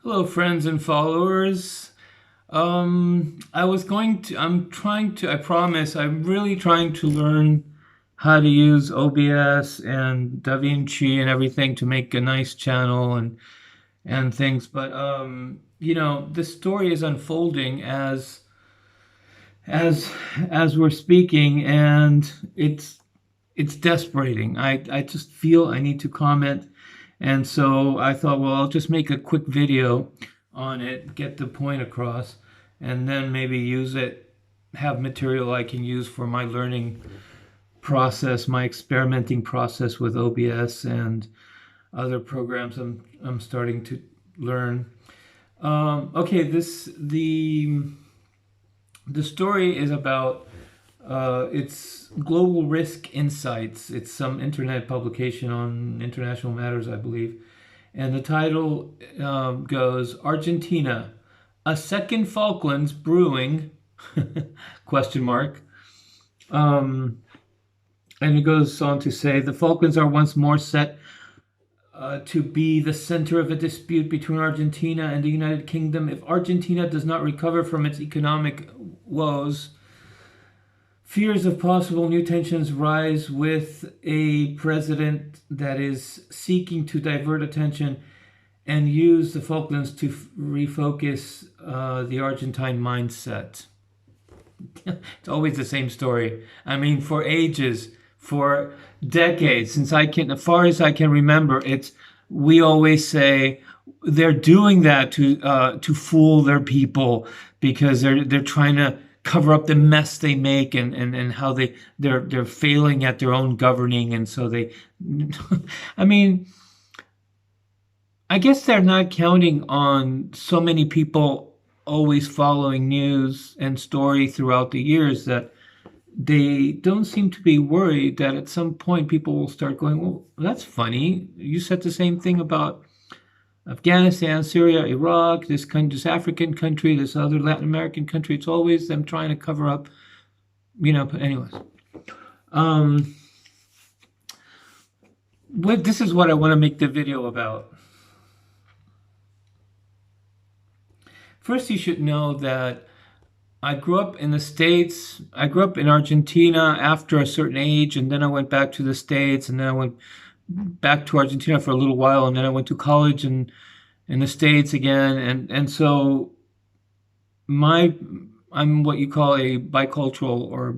Hello, friends and followers. I promise, I'm really trying to learn how to use OBS and DaVinci and everything to make a nice channel and things. But, this story is unfolding as, as we're speaking, and it's desperating. I just feel I need to comment. And so I thought, well, I'll just make a quick video on it, get the point across, and then maybe use it, have material I can use for my learning process, my experimenting process with OBS and other programs I'm starting to learn. Okay, the story is about it's Global Risk Insights. It's some internet publication on international matters, I believe. And the title goes, Argentina, a second Falklands brewing, question mark. And it goes on to say, the Falklands are once more set to be the center of a dispute between Argentina and the United Kingdom. If Argentina does not recover from its economic woes, fears of possible new tensions rise with a president that is seeking to divert attention and use the Falklands to refocus the Argentine mindset. It's always the same story. I mean, for ages, for decades, as far as I can remember, we always say they're doing that to fool their people because they're trying to cover up the mess they make and how they're failing at their own governing, and so they I mean, I guess they're not counting on so many people always following news and story throughout the years that they don't seem to be worried that at some point people will start going, well, that's funny. You said the same thing about Afghanistan, Syria, Iraq, this African country, this other Latin American country. It's always them trying to cover up, but anyways. This is what I want to make the video about. First, you should know that I grew up in the States. I grew up in Argentina after a certain age, and then I went back to the States, and then I went back to Argentina for a little while, and then I went to college in the States again, and so I'm what you call a bicultural or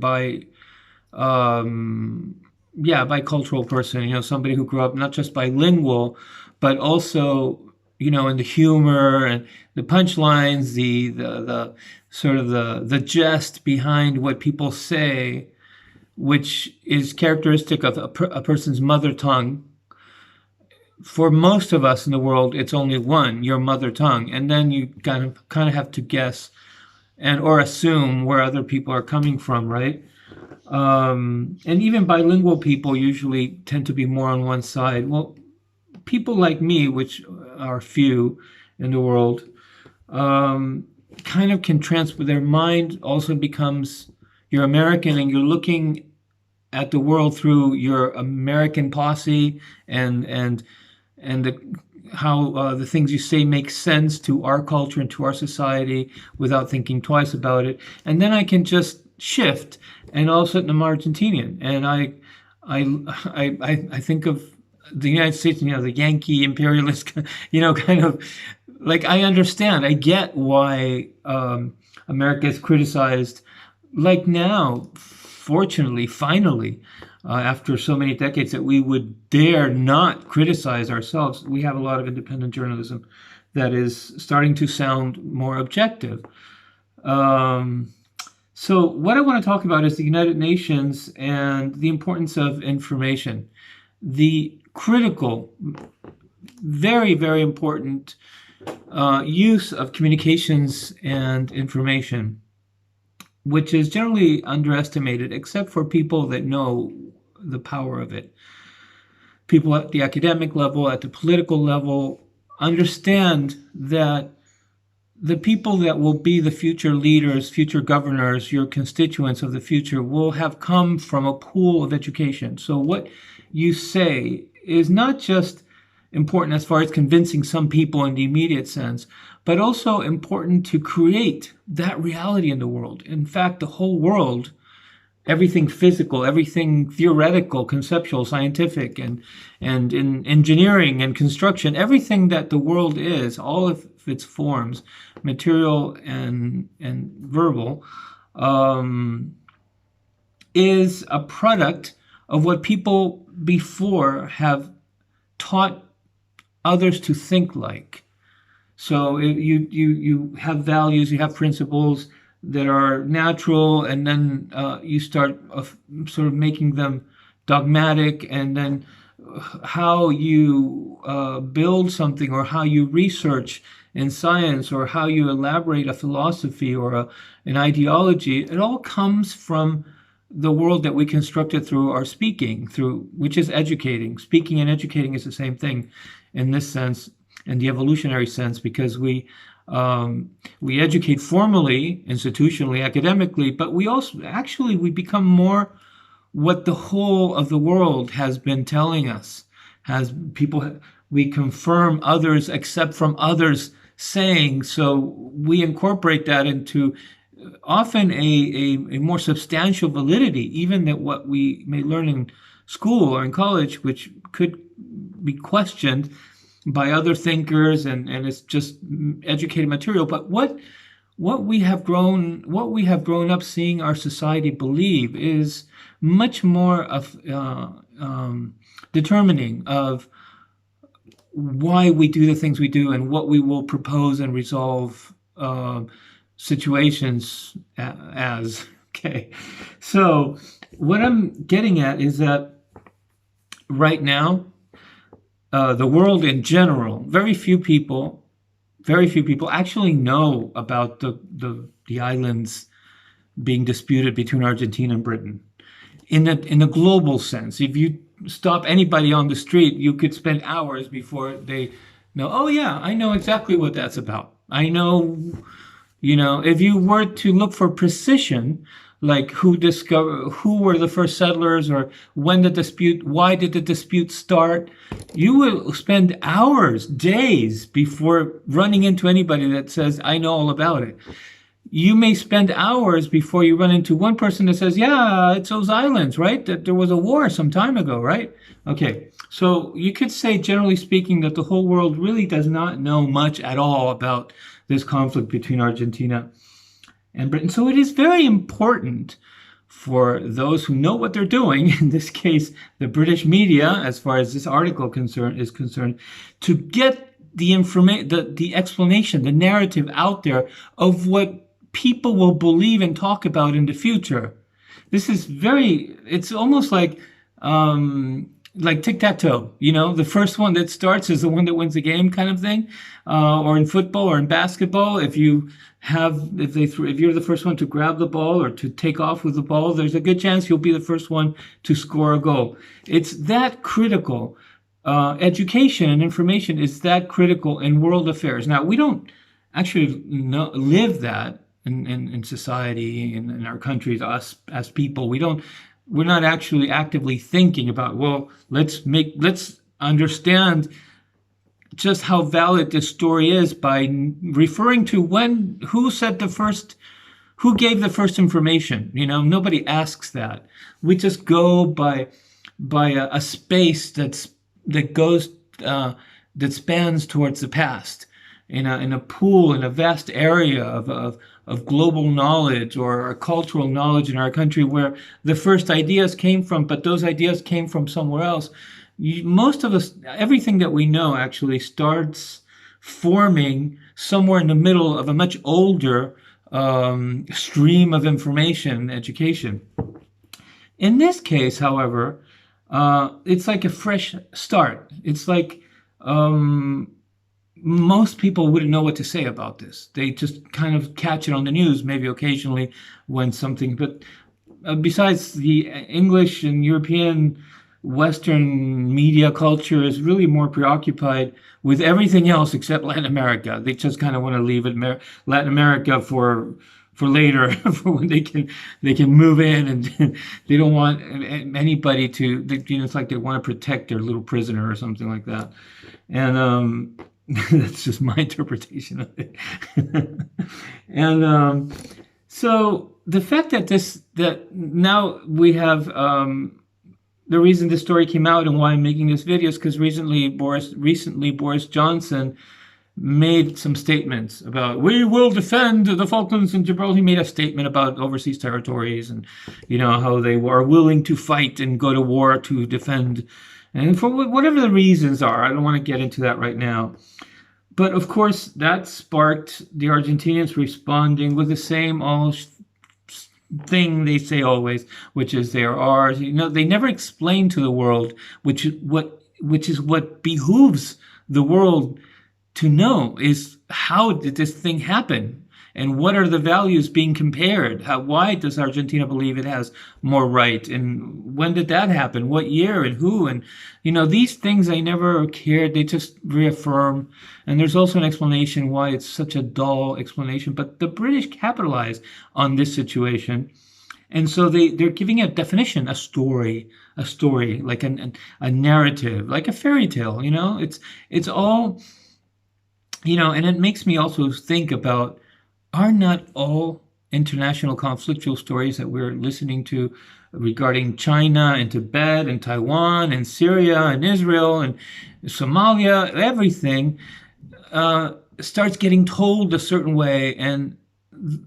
bicultural person. Somebody who grew up not just bilingual, but also in the humor and the punchlines, the sort of the jest behind what people say, which is characteristic of a person's mother tongue. For most of us in the world, it's only one, your mother tongue, and then you kind of have to guess or assume where other people are coming from, right? And even bilingual people usually tend to be more on one side. Well, people like me, which are few in the world, kind of can transfer. Their mind also becomes, you're American and you're looking at the world through your American posse and how the things you say make sense to our culture and to our society without thinking twice about it. And then I can just shift, and all of a sudden I'm Argentinian, and I think of the United States, the Yankee imperialist, kind of like, I understand, I get why America is criticized. Like now, fortunately, finally, after so many decades, that we would dare not criticize ourselves. We have a lot of independent journalism that is starting to sound more objective. So what I want to talk about is the United Nations and the importance of information. The critical, very, very important use of communications and information, which is generally underestimated, except for people that know the power of it. People at the academic level, at the political level, understand that the people that will be the future leaders, future governors, your constituents of the future, will have come from a pool of education. So what you say is not just important as far as convincing some people in the immediate sense, but also important to create that reality in the world. In fact, the whole world, everything physical, everything theoretical, conceptual, scientific, and in engineering and construction, everything that the world is, all of its forms, material and verbal, is a product of what people before have taught others to think like. So you have values, you have principles that are natural, and then you start sort of making them dogmatic, and then how you build something, or how you research in science, or how you elaborate a philosophy or an ideology, it all comes from the world that we constructed through our speaking, which is educating. Speaking and educating is the same thing in this sense, in the evolutionary sense, because we educate formally, institutionally, academically, but we also we become more what the whole of the world has been telling us. We confirm others accept from others saying, so we incorporate that into often a more substantial validity, even than what we may learn in school or in college, which could be questioned by other thinkers, and it's just educated material. But what we have grown up seeing our society believe is much more of determining of why we do the things we do, and what we will propose and resolve situations as. Okay, so what I'm getting at is that right now, the world in general, very few people actually know about the islands being disputed between Argentina and Britain. In a global sense, if you stop anybody on the street, you could spend hours before they know, oh yeah, I know exactly what that's about. I know, if you were to look for precision, like who were the first settlers, or why did the dispute start, you will spend hours, days before running into anybody that says, I know all about it. You may spend hours before you run into one person that says, yeah, it's those islands, right? That there was a war some time ago, right? Okay, so you could say, generally speaking, that the whole world really does not know much at all about this conflict between Argentina and Britain. So it is very important for those who know what they're doing, in this case, the British media, as far as this article is concerned, to get the information, the explanation, the narrative out there of what people will believe and talk about in the future. This is it's almost like tic-tac-toe, the first one that starts is the one that wins the game, kind of thing. Or in football or in basketball, if you're the first one to grab the ball or to take off with the ball, there's a good chance you'll be the first one to score a goal. It's that critical. Education and information is that critical in world affairs. Now, we don't actually live that in society, in our countries, us as people. We're not actually actively thinking about, well, let's understand just how valid this story is by referring to who gave the first information. Nobody asks that. We just go by a space that goes that spans towards the past, in a pool, in a vast area of global knowledge or cultural knowledge in our country, where the first ideas came from, but those ideas came from somewhere else. Most of us, everything that we know actually starts forming somewhere in the middle of a much older stream of information, education. In this case, however, it's like a fresh start. It's like most people wouldn't know what to say about this. They just kind of catch it on the news, maybe occasionally when something, but besides, the English and European Western media culture is really more preoccupied with everything else except Latin America. They just kind of want to leave Latin America for for later, for when they can move in, and they don't want anybody to. It's like they want to protect their little prisoner or something like that. And that's just my interpretation of it. And so the fact that now we have the reason this story came out and why I'm making this video is because recently Boris Johnson made some statements about we will defend the Falklands and Gibraltar. He made a statement about overseas territories and how they are willing to fight and go to war to defend, and for whatever the reasons are. I don't want to get into that right now. But of course, that sparked the Argentinians responding with the same old thing they say always, which is they are ours. They never explain to the world, which is what behooves the world to know, is how did this thing happen, and what are the values being compared? Why does Argentina believe it has more right, and when did that happen? What year and who? And these things I never cared. They just reaffirm. And there's also an explanation why it's such a dull explanation. But the British capitalized on this situation, and so they're giving a definition, a story, like a narrative, like a fairy tale. It's all. And it makes me also think about, are not all international conflictual stories that we're listening to regarding China and Tibet and Taiwan and Syria and Israel and Somalia, everything starts getting told a certain way, and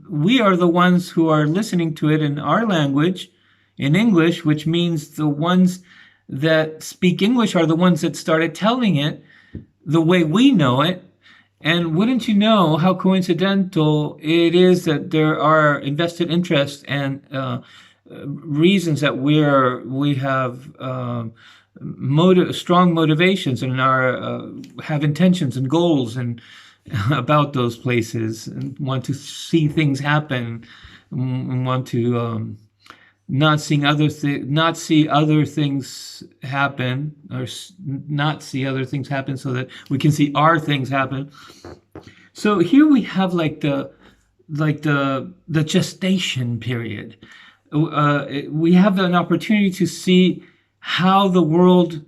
we are the ones who are listening to it in our language, in English, which means the ones that speak English are the ones that started telling it the way we know it. And wouldn't you know how coincidental it is that there are invested interests and reasons that we have strong motivations and have intentions and goals and about those places, and want to see things happen, and want to not see other things happen, or not see other things happen so that we can see our things happen. So here we have like the gestation period. We have an opportunity to see how the world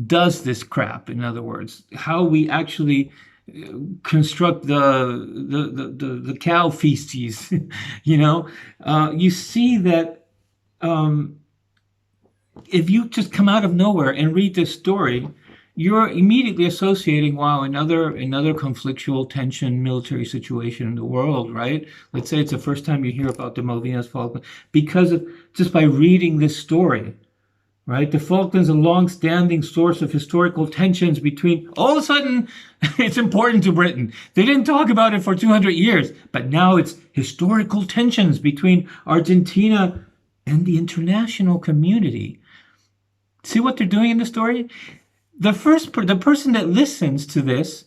does this crap. In other words, how we actually construct the cow feasties. You see that. If you just come out of nowhere and read this story, you're immediately associating, wow, another conflictual tension military situation in the world, right? Let's say it's the first time you hear about the Malvinas Falklands, because of just by reading this story, right? The Falklands, a long-standing source of historical tensions between, all of a sudden, it's important to Britain. They didn't talk about it for 200 years, but now it's historical tensions between Argentina and the international community. See what they're doing in the story? The person that listens to this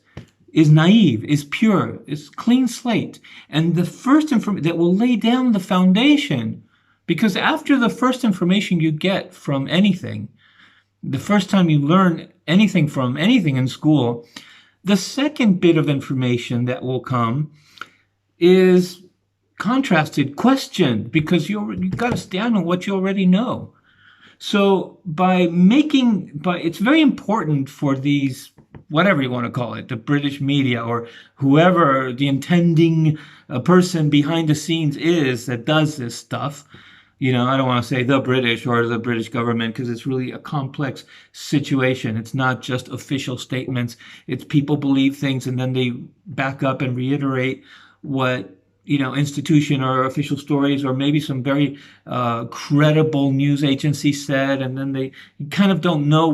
is naive, is pure, is clean slate. And the first information that will lay down the foundation, because after the first information you get from anything, the first time you learn anything from anything in school, the second bit of information that will come is contrasted, questioned, because you've got to stand on what you already know. So it's very important for these, whatever you want to call it, the British media or whoever the intending person behind the scenes is that does this stuff. I don't want to say the British or the British government, because it's really a complex situation. It's not just official statements. It's people believe things and then they back up and reiterate what institution or official stories, or maybe some very credible news agency said, and then they kind of don't know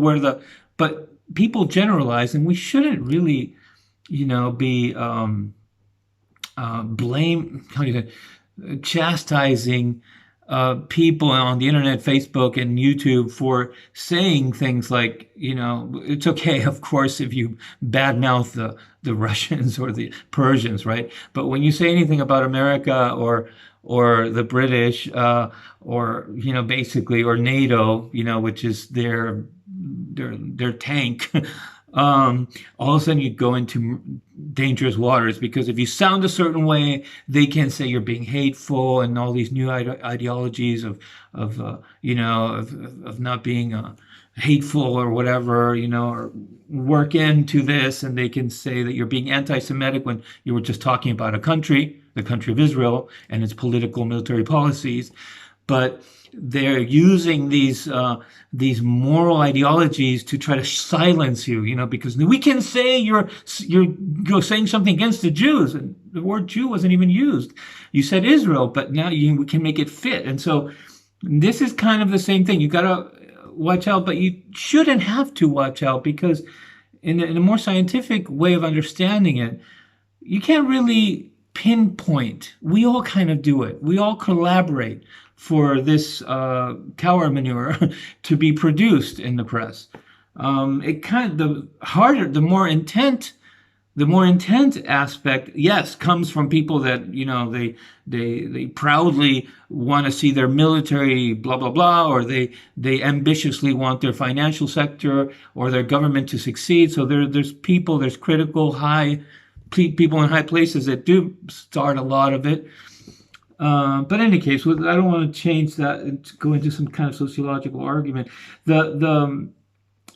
but people generalize, and we shouldn't really, be chastising people on the internet, Facebook and YouTube for saying things like, it's okay, of course, if you badmouth the Russians or the Persians, right? But when you say anything about America or the British, or basically, or NATO, which is their tank, all of a sudden you go into dangerous waters, because if you sound a certain way, they can say you're being hateful, and all these new ideologies of not being hateful or whatever, or work into this, and they can say that you're being anti-Semitic when you were just talking about a country, the country of Israel, and its political military policies. But they're using these moral ideologies to try to silence you, because we can say you're saying something against the Jews, and the word Jew wasn't even used. You said Israel, but now we can make it fit. And so this is kind of the same thing. You got to watch out, but you shouldn't have to watch out, because in a more scientific way of understanding it, you can't really pinpoint. We all kind of do it. We all collaborate for this cow manure to be produced in the press. The more intent aspect, yes, comes from people that they proudly want to see their military blah blah blah, or they ambitiously want their financial sector or their government to succeed. So there's critical people in high places that do start a lot of it. But in any case, I don't want to change that and go into some kind of sociological argument. The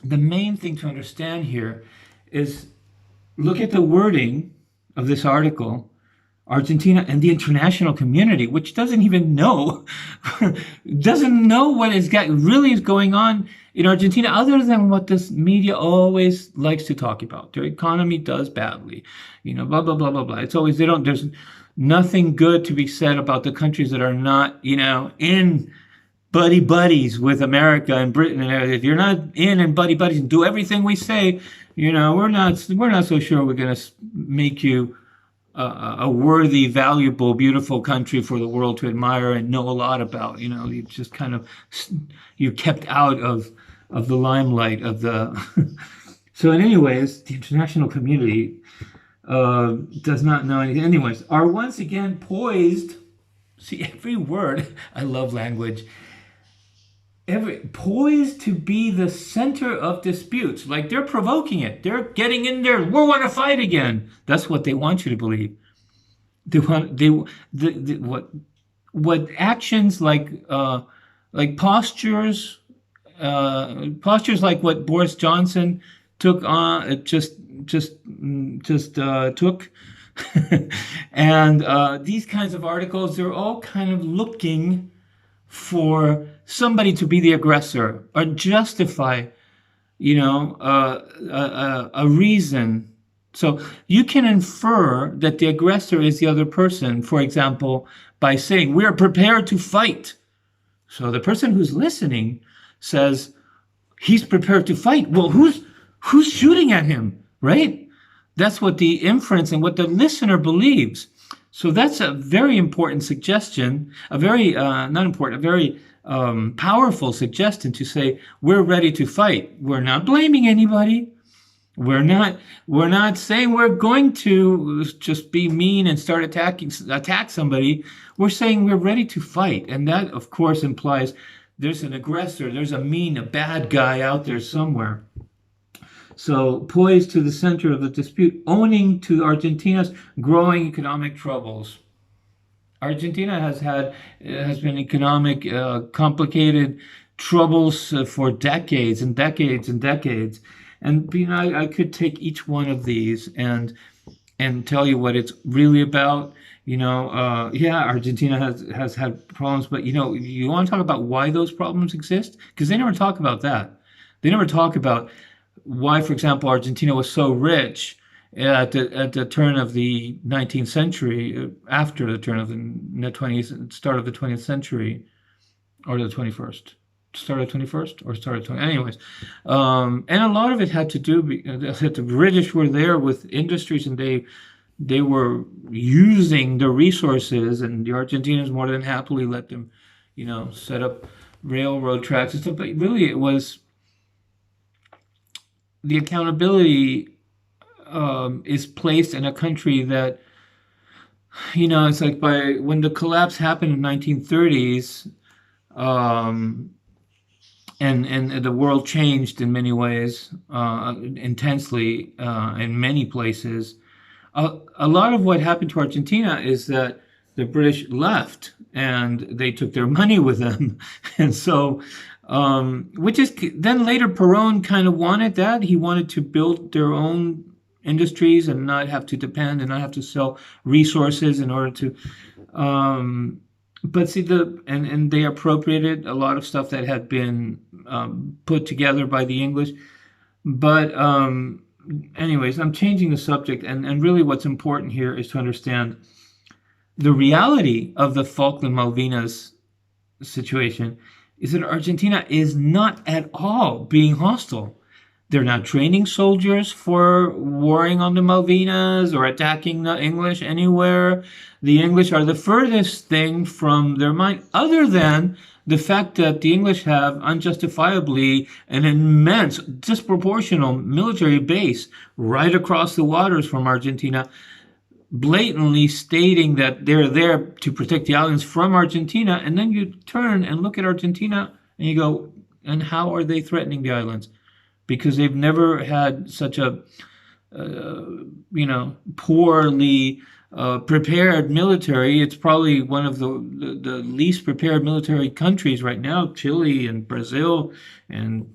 main thing to understand here is, look at the wording of this article. Argentina and the international community, which doesn't even know, what really is going on in Argentina, other than what this media always likes to talk about. Their economy does badly, blah, blah, blah, blah, blah. It's always, there's nothing good to be said about the countries that are not, in buddies with America and Britain. And if you're not in and buddies and do everything we say, we're not so sure we're going to make you a worthy, valuable, beautiful country for the world to admire and know a lot about. You just kind of, you're kept out of the limelight of the. So, in anyways, the international community does not know anything. Anyways, are once again poised. See, every word. I love language. Poised to be the center of disputes. Like, they're provoking it. They're getting in there. We want to fight again. That's what they want you to believe. What actions like postures like what Boris Johnson took on, took, and these kinds of articles, they're all kind of looking for somebody to be the aggressor or justify, a reason. So you can infer that the aggressor is the other person, for example, by saying, we're prepared to fight. So the person who's listening says, he's prepared to fight. Well, who's shooting at him, right? That's what the inference and what the listener believes. So that's a very important suggestion, a very powerful suggestion to say, we're ready to fight. We're not blaming anybody. We're not saying we're going to just be mean and start attack somebody. We're saying we're ready to fight. And that, of course, implies there's an aggressor, there's a bad guy out there somewhere. So, poised to the center of the dispute, owning to Argentina's growing economic troubles. Argentina has been economic complicated troubles for decades and decades and decades. And I could take each one of these and tell you what it's really about. Argentina has had problems, but you want to talk about why those problems exist? Because they never talk about that. They never talk about why, for example, Argentina was so rich at the turn of the 19th century, after the turn of the start of the 20th century, or the 21st. Start of 21st or start of 20. Anyways, and a lot of it had to do that the British were there with industries, and they were using the resources, and the Argentinians more than happily let them, set up railroad tracks and stuff. But really, it was the accountability is placed in a country that, it's like when the collapse happened in the 1930s. And the world changed in many ways, intensely, in many places. a lot of what happened to Argentina is that the British left and they took their money with them. And so, which is then later Perón kind of wanted that. He wanted to build their own industries and not have to depend and not have to sell resources in order to. But see, and they appropriated a lot of stuff that had been put together by the English. But anyways, I'm changing the subject, and really what's important here is to understand the reality of the Falkland Malvinas situation is that Argentina is not at all being hostile. They're not training soldiers for warring on the Malvinas or attacking the English anywhere. The English are the furthest thing from their mind, other than the fact that the English have unjustifiably an immense, disproportional military base right across the waters from Argentina, blatantly stating that they're there to protect the islands from Argentina. And then you turn and look at Argentina and you go, and how are they threatening the islands? Because they've never had such a, poorly prepared military. It's probably one of the least prepared military countries right now, Chile and Brazil, and,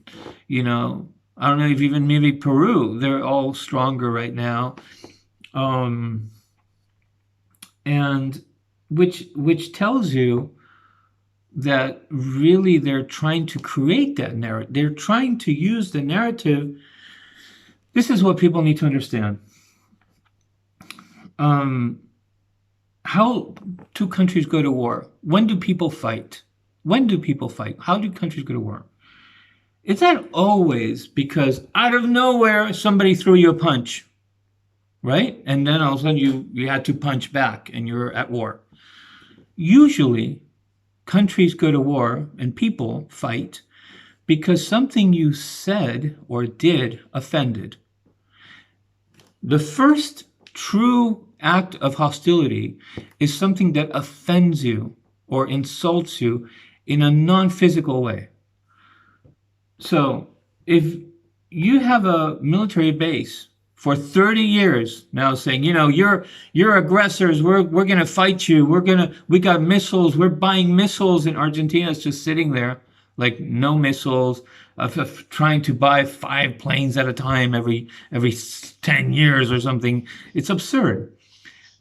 I don't know if even maybe Peru. They're all stronger right now. And which tells you that really they're trying to create that narrative. They're trying to use the narrative. This is what people need to understand. How do countries go to war? When do people fight? When do people fight? How do countries go to war? It's not always because out of nowhere somebody threw you a punch, right? And then all of a sudden you had to punch back and you're at war. Usually, countries go to war and people fight because something you said or did offended. The first true act of hostility is something that offends you or insults you in a non-physical way. So if you have a military base for 30 years now saying, you're aggressors, we're going to fight you, we got missiles, we're buying missiles, and Argentina's just sitting there like no missiles, of trying to buy 5 planes at a time every 10 years or something. It's absurd.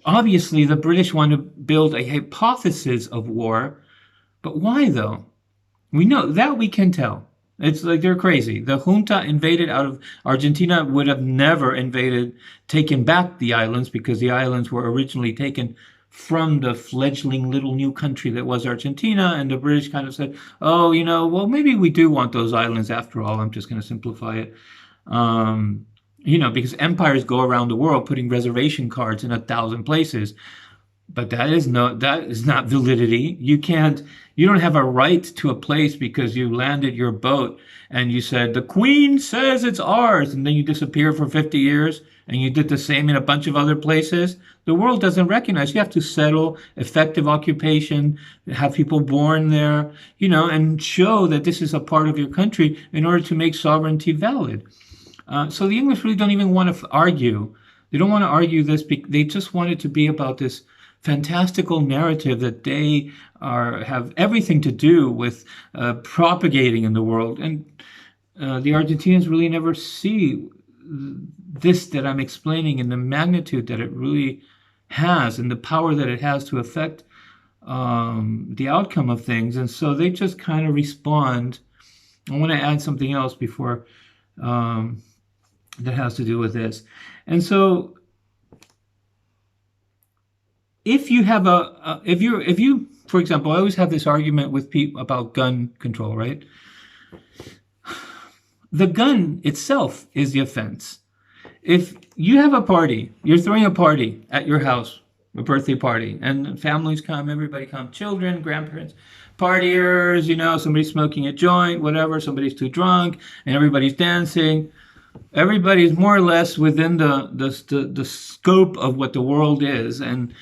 Obviously, the British want to build a hypothesis of war, but why though? We know that we can tell. It's like they're crazy. The junta invaded out of Argentina, would have never taken back the islands, because the islands were originally taken from the fledgling little new country that was Argentina. And the British kind of said, oh, well, maybe we do want those islands after all. I'm just going to simplify it. Because empires go around the world putting reservation cards in 1,000 places. But that is not validity. You don't have a right to a place because you landed your boat and you said, the Queen says it's ours, and then you disappear for 50 years, and you did the same in a bunch of other places. The world doesn't recognize. You have to settle effective occupation, have people born there, and show that this is a part of your country in order to make sovereignty valid. So the English really don't even want to argue. They don't want to argue this. They just want it to be about this fantastical narrative that they have everything to do with propagating in the world. And the Argentinians really never see this that I'm explaining and the magnitude that it really has and the power that it has to affect the outcome of things. And so they just kind of respond. I want to add something else before that has to do with this. And so if you have for example, I always have this argument with people about gun control, right? The gun itself is the offense. If you have a party, you're throwing a party at your house, a birthday party, and families come, everybody comes, children, grandparents, partiers, somebody's smoking a joint, whatever, somebody's too drunk, and everybody's dancing. Everybody's more or less within the scope of what the world is, and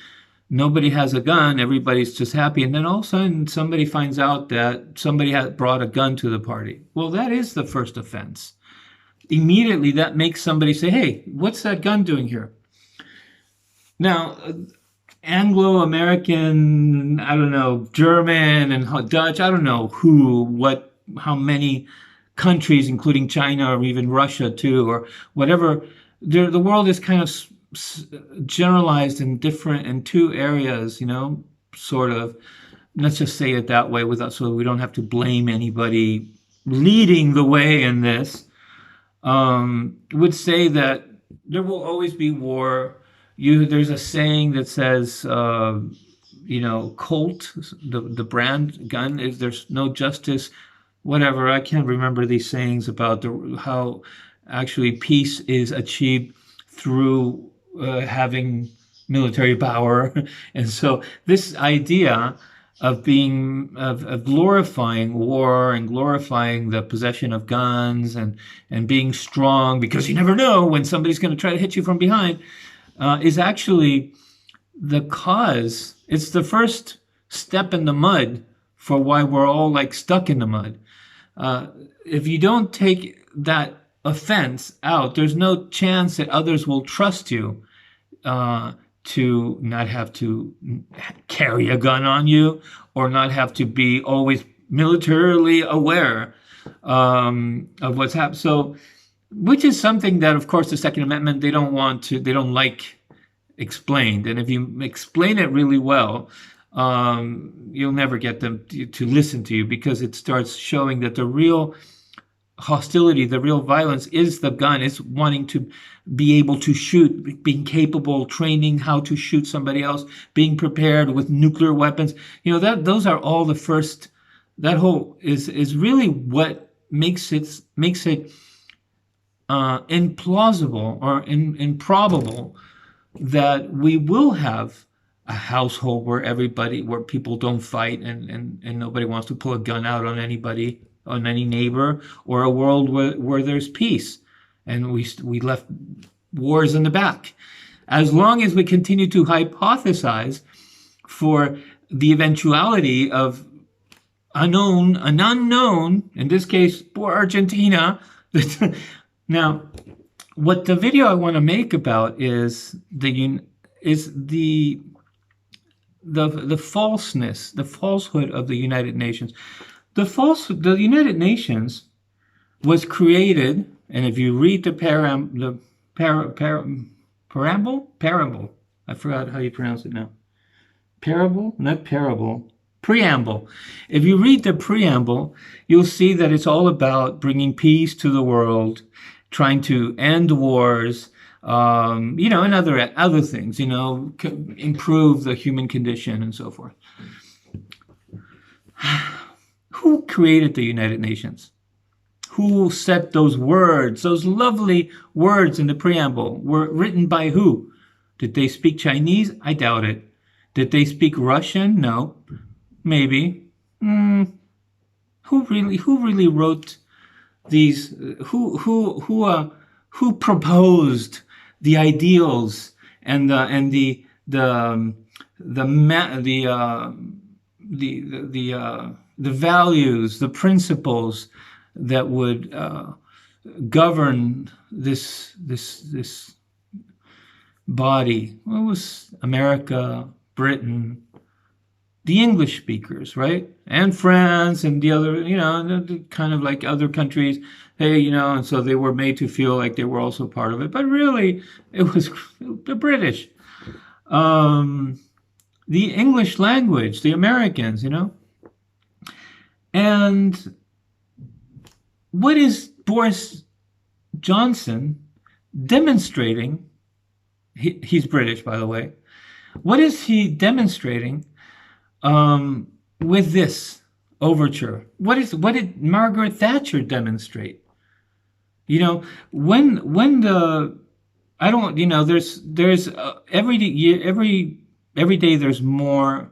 nobody has a gun, everybody's just happy. And then all of a sudden somebody finds out that somebody had brought a gun to the party. Well, that is the first offense. Immediately that makes somebody say, hey, what's that gun doing here? Now, Anglo-American, I don't know, German and Dutch, I don't know how many countries, including China or even Russia too, or whatever. The world is kind of generalized in two areas, sort of. Let's just say it that way, without so we don't have to blame anybody leading the way in this. Would say that there will always be war. There's a saying that says, Colt, the brand gun, is there's no justice, whatever. I can't remember these sayings about how actually peace is achieved through having military power. And so this idea of glorifying war and glorifying the possession of guns and being strong because you never know when somebody's going to try to hit you from behind is actually the cause. It's the first step in the mud for why we're all like stuck in the mud. If you don't take that offense out, there's no chance that others will trust you to not have to carry a gun on you or not have to be always militarily aware of what's happening. So, which is something that, of course, the Second Amendment, they don't like explained. And if you explain it really well, you'll never get them to listen to you, because it starts showing that the real hostility, the real violence is the gun. It's wanting to be able to shoot, being capable, training how to shoot somebody else, being prepared with nuclear weapons. Those are all the first. That whole is really what makes it implausible or improbable that we will have a household where people don't fight and nobody wants to pull a gun out on anybody, on any neighbor, or a world where there's peace and we left wars in the back. As long as we continue to hypothesize for the eventuality of an unknown, in this case for Argentina. Now, what the video I want to make about is the falseness, the falsehood of the United Nations. The United Nations was created, and if you read the preamble, I forgot how you pronounce it now. Preamble. If you read the preamble, you'll see that it's all about bringing peace to the world, trying to end wars, and other things, improve the human condition and so forth. Who created the United Nations? Who set those words, those lovely words in the preamble? Were written by who? Did they speak Chinese? I doubt it. Did they speak Russian? No. Maybe. Who really wrote these? Who proposed the ideals and the values, the principles that would govern this body? Well, it was America, Britain, the English speakers, right? And France and the other, kind of like other countries. Hey, and so they were made to feel like they were also part of it. But really, it was the British. The English language, the Americans, And what is Boris Johnson demonstrating? He's British, by the way. What is he demonstrating with this overture? What did Margaret Thatcher demonstrate? When the I don't there's every day there's more.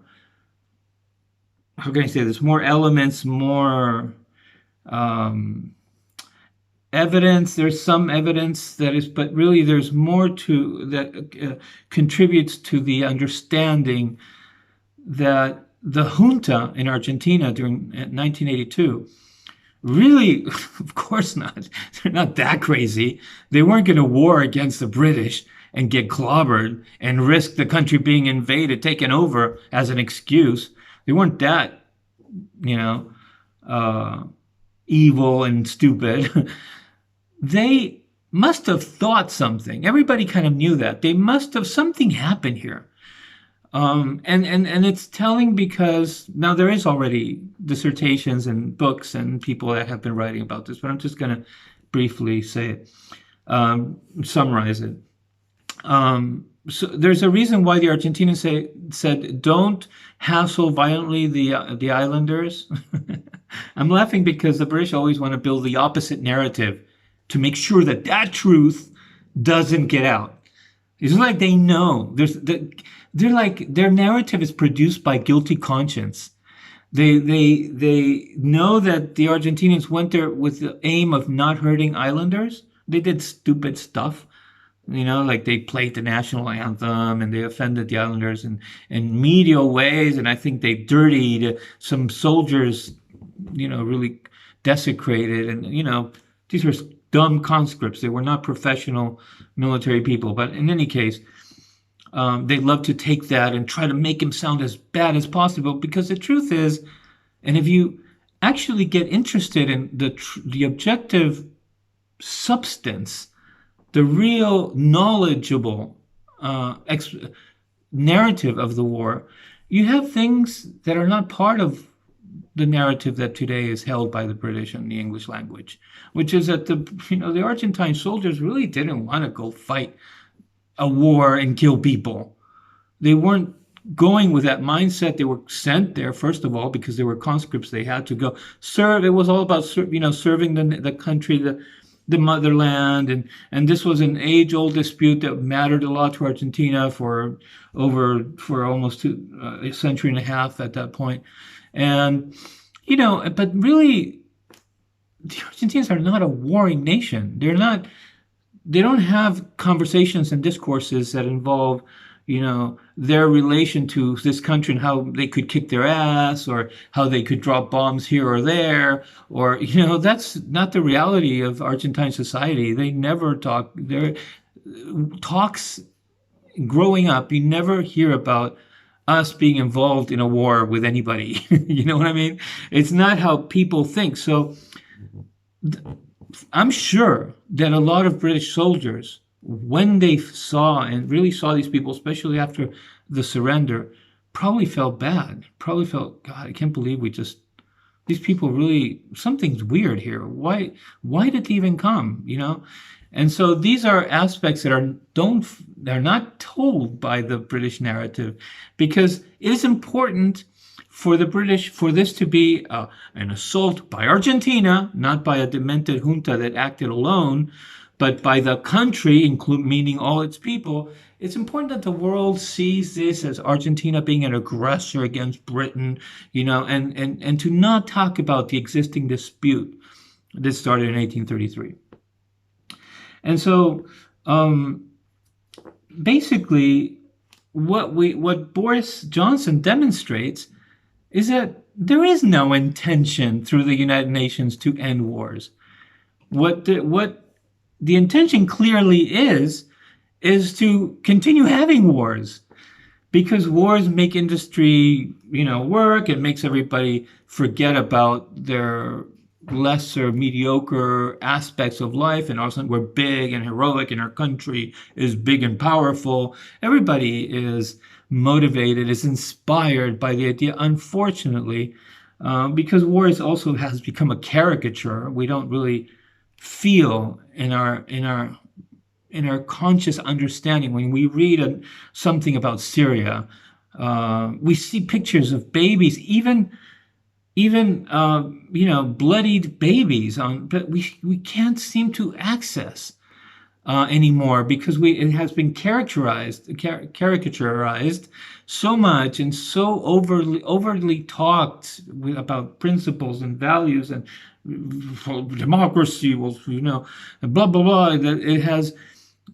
How can I say this? More elements, more evidence. There's some evidence that is, but really there's more to that contributes to the understanding that the junta in Argentina during 1982 really, of course not. They're not that crazy. They weren't going to war against the British and get clobbered and risk the country being invaded, taken over as an excuse. They weren't that, evil and stupid. They must have thought something. Everybody kind of knew that. They must have, something happened here. And it's telling because now there is already dissertations and books and people that have been writing about this, but I'm just going to briefly say it, summarize it. So there's a reason why the Argentinians said, don't hassle violently the islanders. I'm laughing because the British always want to build the opposite narrative to make sure that that truth doesn't get out. It's like they know. They're like, their narrative is produced by guilty conscience. They know that the Argentinians went there with the aim of not hurting islanders. They did stupid stuff. Like they played the national anthem and they offended the islanders in medial ways. And I think they dirtied some soldiers, really desecrated. And, these were dumb conscripts. They were not professional military people. But in any case, they love to take that and try to make him sound as bad as possible, because the truth is, and if you actually get interested in the objective substance, the real knowledgeable narrative of the war, you have things that are not part of the narrative that today is held by the British and the English language, which is that the Argentine soldiers really didn't want to go fight a war and kill people. They weren't going with that mindset. They were sent there, first of all, because they were conscripts. They had to go serve. It was all about serving the country, the motherland, and this was an age-old dispute that mattered a lot to Argentina for almost a century and a half at that point. And but really, the Argentinians are not a warring nation. They don't have conversations and discourses that involve their relation to this country and how they could kick their ass, or how they could drop bombs here or there, or that's not the reality of Argentine society. They never talk. Their talks growing up, you never hear about us being involved in a war with anybody. You know what I mean? It's not how people think. So I'm sure that a lot of British soldiers, when they really saw these people, especially after the surrender, probably felt bad. Probably felt, God, I can't believe these people really, something's weird here. Why did they even come? And so these are aspects that they're not told by the British narrative, because it is important for the British for this to be an assault by Argentina, not by a demented junta that acted alone, but by the country, meaning all its people. It's important that the world sees this as Argentina being an aggressor against Britain, and to not talk about the existing dispute. This started in 1833. And so, basically, what Boris Johnson demonstrates is that there is no intention through the United Nations to end wars. What the intention clearly is to continue having wars, because wars make industry, work. It makes everybody forget about their lesser, mediocre aspects of life, and all of a sudden we're big and heroic, and our country is big and powerful. Everybody is motivated, is inspired by the idea, unfortunately, because wars also has become a caricature. We don't really feel in our conscious understanding when we read something about Syria. We see pictures of babies, even bloodied babies, but we can't seem to access anymore, because it has been caricaturized so much, and so overly talked about principles and values and democracy, blah blah blah. That it has,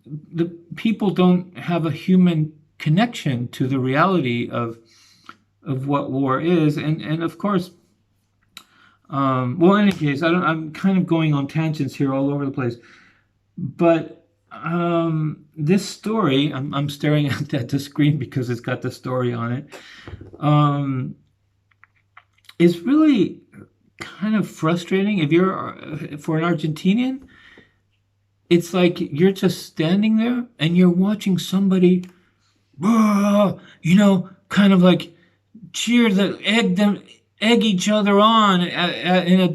the people don't have a human connection to the reality of what war is, and of course. In any case, I'm kind of going on tangents here all over the place, but This story, I'm staring at the screen because it's got the story on it, is really kind of frustrating. If you're, for an Argentinian, it's like you're just standing there and you're watching somebody, kind of like egg each other on at a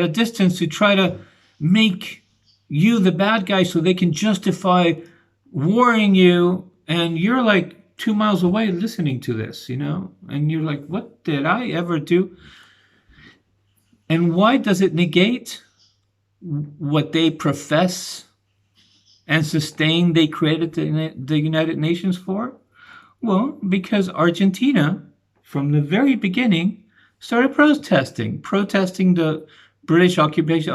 distance to try to make you the bad guy so they can justify warring you, and you're like 2 miles away listening to this, and you're like, what did I ever do? And why does it negate what they profess and sustain they created the United Nations for? Well, because Argentina, from the very beginning, started protesting the British occupation,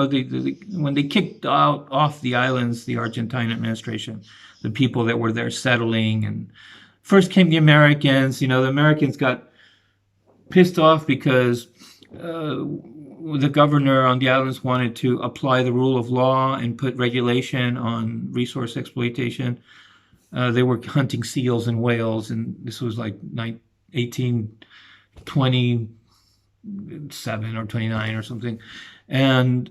when they kicked out off the islands, the Argentine administration, the people that were there settling. And first came the Americans. The Americans got pissed off because the governor on the islands wanted to apply the rule of law and put regulation on resource exploitation. They were hunting seals and whales, and this was like 1827 or 29 or something. And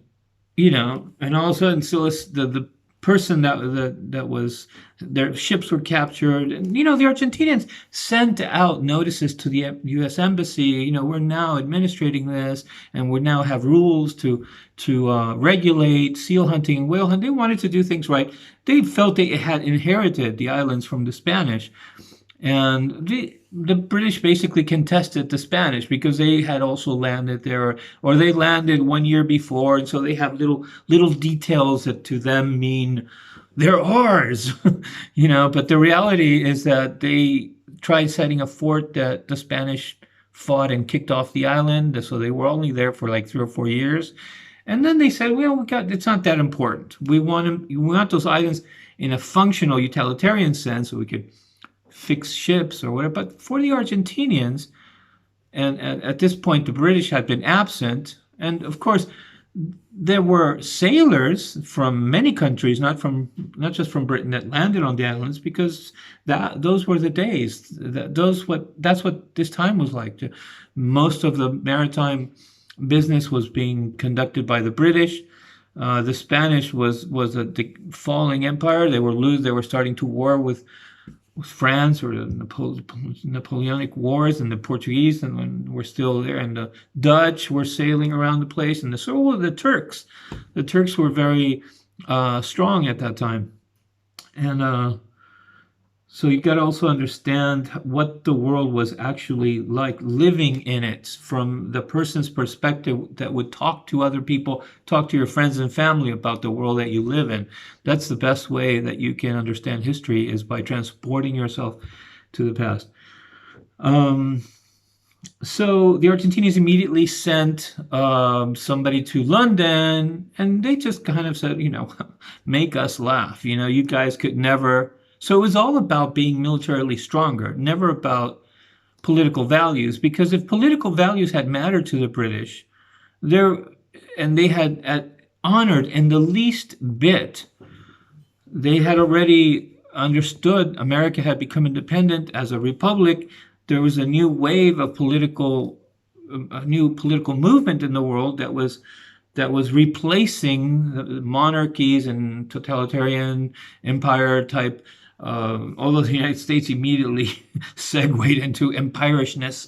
and all of a sudden, so the person that was, their ships were captured, and the Argentinians sent out notices to the U.S. Embassy. We're now administrating this, and we now have rules to regulate seal hunting and whale hunting. They wanted to do things right. They felt they had inherited the islands from the Spanish, and the British basically contested the Spanish because they had also landed there, or they landed 1 year before, and so they have little details that to them mean they're ours, But the reality is that they tried setting a fort that the Spanish fought and kicked off the island, so they were only there for like 3 or 4 years, and then they said, well, it's not that important. We want those islands in a functional utilitarian sense, so we could fix ships or whatever. But for the Argentinians, and at this point the British had been absent, and of course there were sailors from many countries, not just from Britain, that landed on the islands, because those were the days. That's what this time was like. Most of the maritime business was being conducted by the British. The Spanish was a falling empire. They were starting to war with France, or the Napoleonic Wars, and the Portuguese, and when we're still there, and the Dutch were sailing around the place, and so were the Turks. The Turks were very strong at that time, and so you got to also understand what the world was actually like living in it from the person's perspective that would talk to other people, talk to your friends and family about the world that you live in. That's the best way that you can understand history, is by transporting yourself to the past. So the Argentinians immediately sent somebody to London, and they just kind of said, make us laugh. You guys could never. So it was all about being militarily stronger, never about political values. Because if political values had mattered to the British, and they had honored in the least bit, they had already understood America had become independent as a republic. There was a new wave of a new political movement in the world that was replacing monarchies and totalitarian empire type. Although the United States immediately segued into empirishness.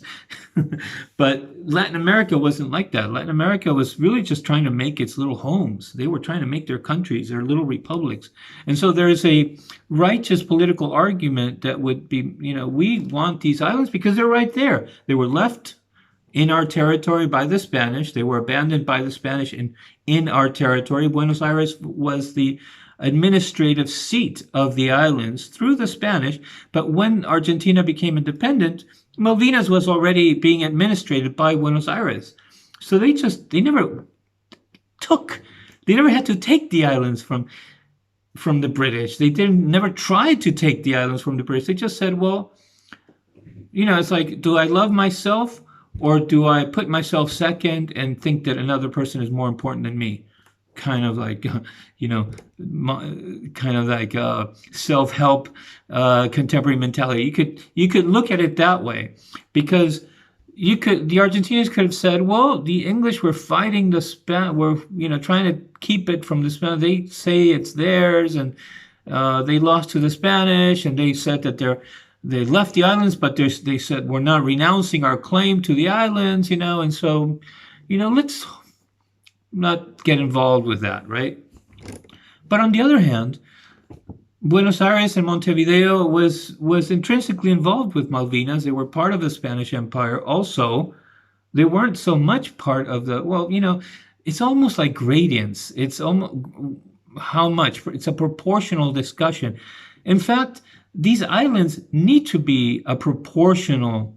But Latin America wasn't like that. Latin America was really just trying to make its little homes. They were trying to make their countries, their little republics. And so there is a righteous political argument that would be, we want these islands because they're right there. They were left in our territory by the Spanish. They were abandoned by the Spanish in our territory. Buenos Aires was the administrative seat of the islands through the Spanish. But when Argentina became independent, Malvinas was already being administrated by Buenos Aires. So they never had to take the islands from the British. They never tried to take the islands from the British. They just said, well, it's like, do I love myself, or do I put myself second and think that another person is more important than me? kind of like, kind of like self-help contemporary mentality. You could look at it that way, because the Argentinians could have said, well, the English were fighting the were trying to keep it from the Spanish. They say it's theirs, and they lost to the Spanish, and they said that they left the islands, but they said we're not renouncing our claim to the islands, and so, let's not get involved with that, right? But on the other hand, Buenos Aires and Montevideo was intrinsically involved with Malvinas. They were part of the Spanish Empire. Also, they weren't so much part of it's almost like gradients. It's almost how much. It's a proportional discussion. In fact, these islands need to be a proportional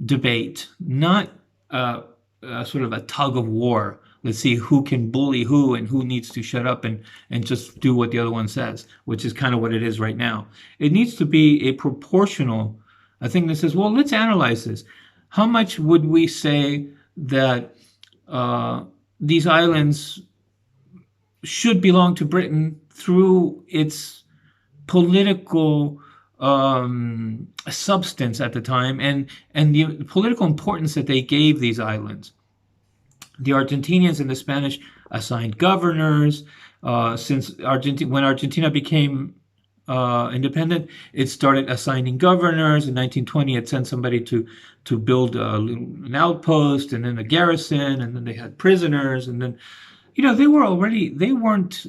debate, not sort of a tug of war. Let's see who can bully who and who needs to shut up and just do what the other one says, which is kind of what it is right now. It needs to be a proportional, a thing that says, well, let's analyze this. How much would we say that these islands should belong to Britain through its political substance at the time and the political importance that they gave these islands? The Argentinians and the Spanish assigned governors. When Argentina became independent, it started assigning governors. In 1920, it sent somebody to build an outpost, and then a garrison, and then they had prisoners, and then they weren't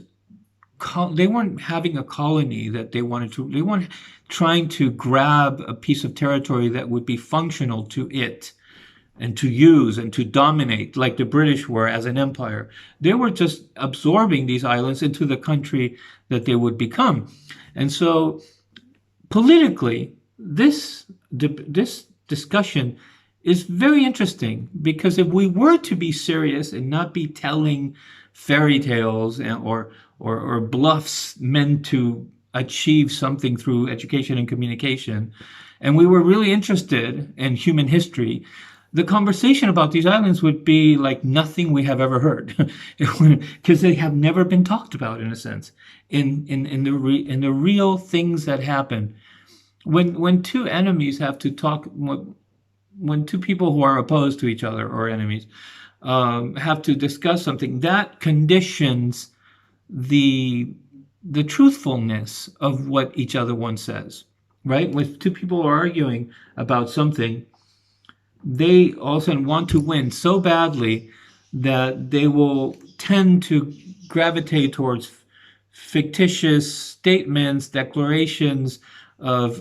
having a colony that they wanted to. They weren't trying to grab a piece of territory that would be functional to it and to use and to dominate like the British were as an empire. They were just absorbing these islands into the country that they would become. And so politically, this discussion is very interesting, because if we were to be serious and not be telling fairy tales or bluffs meant to achieve something through education and communication, and we were really interested in human history, the conversation about these islands would be like nothing we have ever heard, because they have never been talked about, in a sense, in the real things that happen. When two enemies have to talk, when two people who are opposed to each other or enemies have to discuss something, that conditions the truthfulness of what each other one says, right? When two people are arguing about something, they also want to win so badly that they will tend to gravitate towards fictitious statements, declarations of